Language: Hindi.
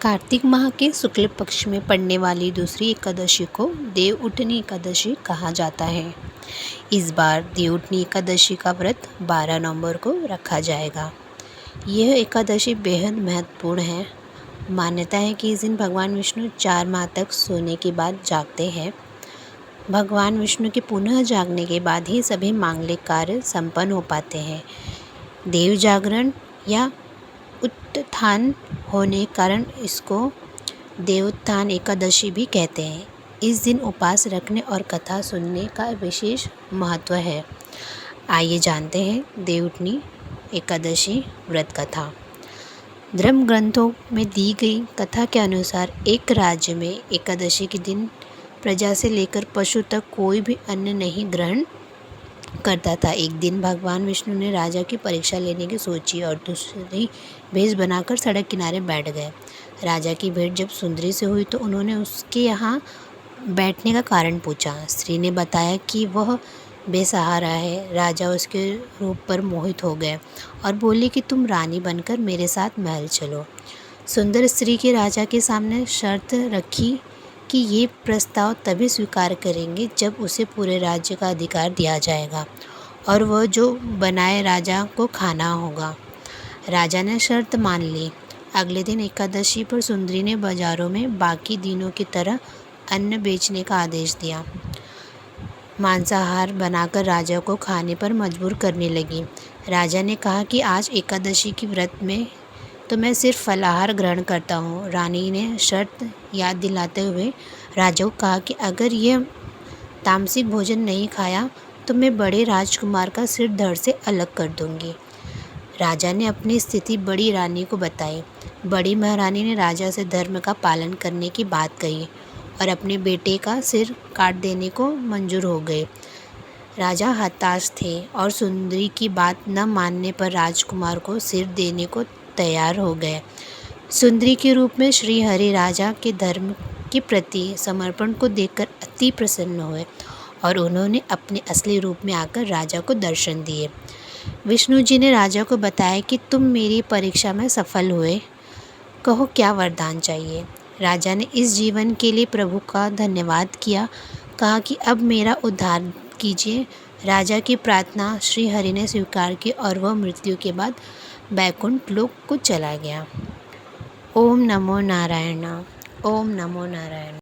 कार्तिक माह के शुक्ल पक्ष में पड़ने वाली दूसरी एकादशी को देवउठनी एकादशी कहा जाता है। इस बार देवउठनी एकादशी का व्रत 12 नवंबर को रखा जाएगा। यह एकादशी बेहद महत्वपूर्ण है। मान्यता है कि इस दिन भगवान विष्णु 4 माह तक सोने के बाद जागते हैं। भगवान विष्णु के पुनः जागने के बाद ही सभी मांगलिक कार्य संपन्न हो पाते हैं। देव जागरण या उत्थान होने के कारण इसको देवोत्थान एकादशी भी कहते हैं। इस दिन उपवास रखने और कथा सुनने का विशेष महत्व है। आइए जानते हैं देवउठनी एकादशी व्रत कथा। धर्म ग्रंथों में दी गई कथा के अनुसार एक राज्य में एकादशी के दिन प्रजा से लेकर पशु तक कोई भी अन्न नहीं ग्रहण करता था। एक दिन भगवान विष्णु ने राजा की परीक्षा लेने की सोची और दूसरी भेष बनाकर सड़क किनारे बैठ गए। राजा की भेंट जब सुंदरी से हुई तो उन्होंने उसके यहाँ बैठने का कारण पूछा। स्त्री ने बताया कि वह बेसहारा है। राजा उसके रूप पर मोहित हो गए और बोले कि तुम रानी बनकर मेरे साथ महल चलो। सुंदर स्त्री के राजा के सामने शर्त रखी कि ये प्रस्ताव तभी स्वीकार करेंगे जब उसे पूरे राज्य का अधिकार दिया जाएगा और वह जो बनाए राजा को खाना होगा। राजा ने शर्त मान ली। अगले दिन एकादशी पर सुंदरी ने बाजारों में बाकी दिनों की तरह अन्न बेचने का आदेश दिया। मांसाहार बनाकर राजा को खाने पर मजबूर करने लगी। राजा ने कहा कि आज एकादशी की व्रत में तो मैं सिर्फ फलाहार ग्रहण करता हूँ। रानी ने शर्त याद दिलाते हुए राजा को कहा कि अगर यह तामसिक भोजन नहीं खाया तो मैं बड़े राजकुमार का सिर धड़ से अलग कर दूंगी। राजा ने अपनी स्थिति बड़ी रानी को बताई। बड़ी महारानी ने राजा से धर्म का पालन करने की बात कही और अपने बेटे का सिर काट देने को मंजूर हो गए। राजा हताश थे और सुंदरी की बात न मानने पर राजकुमार को सिर देने को तैयार हो गए। सुंदरी के रूप में श्री हरि राजा के धर्म के प्रति समर्पण को देखकर अति प्रसन्न हुए और उन्होंने अपने असली रूप में आकर राजा को दर्शन दिए। विष्णु जी ने राजा को बताया कि तुम मेरी परीक्षा में सफल हुए, कहो क्या वरदान चाहिए। राजा ने इस जीवन के लिए प्रभु का धन्यवाद किया, कहा कि अब मेरा उद्धार कीजिए। राजा की प्रार्थना श्री हरि ने स्वीकार की और वह मृत्यु के बाद बैकुंठ लोक को चला गया। ओम नमो नारायण। ओम नमो नारायण।